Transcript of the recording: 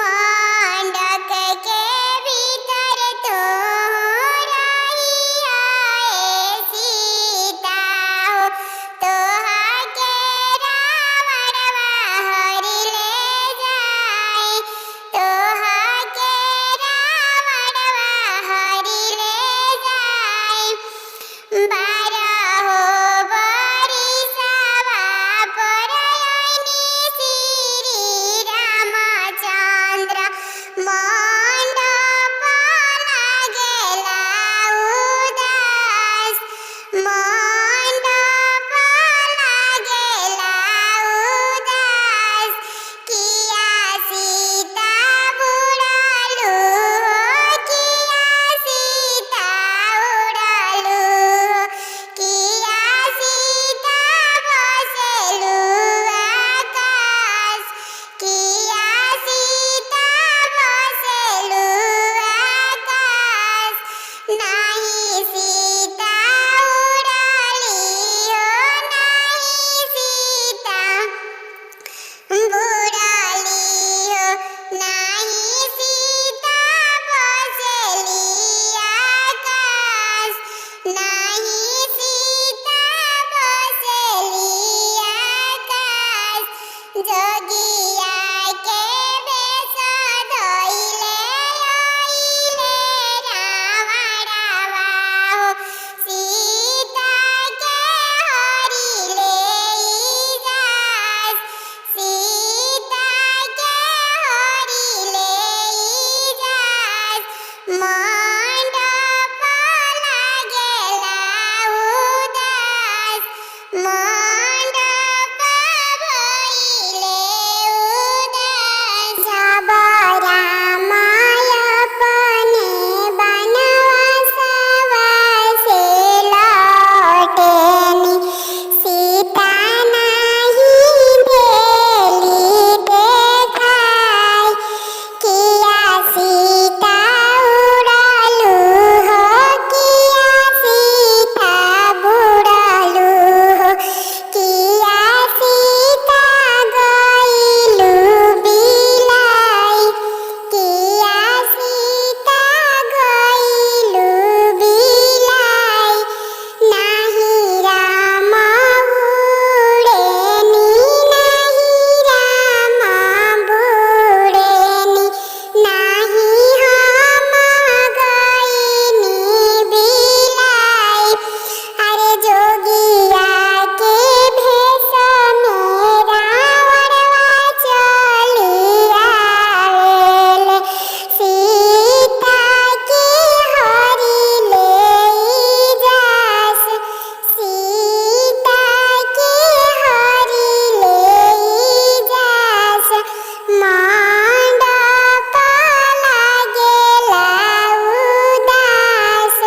मांडक के भीतर तो रही आए सीता हो, तोहा के रावण हरि ले जाए, तोहा के रावण हरि ले जाए। बारहो बरिसवा पर आइनी श्री रामचंद्र, मंडप लागेला उदास, मंडप लागेला उदास। किया सीता बुड़ालू हो, किया सीता उड़ालू हो, किया सीता बसेलू आकाश, किया सीता बसेलू आकाश। नाही सीता उड़ाली हो, नाही सीता बुड़ाली हो, नाही सीता बसेली आकाश, नाही सीता बसेली आकाश। जोगिया के बेस धइले आइले रावणवा हो, सीता के हरि ले जास, सीता के हरि ले जास। मंडप लागेला उदास, मंडप भइले उदास। जब रामाय अपने बनवासवा से लौटेनी, सीता नाही देली देखाई। किया सीता उड़ालू हो, किया सीता बुड़ालू हो, किया सीता गइलू बिलाई, किया सीता गइलू बिलाई। नाही राम बुड़ेनी, नाही राम बुड़ेनी, नाही हम गइनी बिलाई। अरे जोगिया के भेष में रावणवा चली आवेले, सीता के हरि ले जास, सीता के हरि ले जास। मंडप लागेला उदास,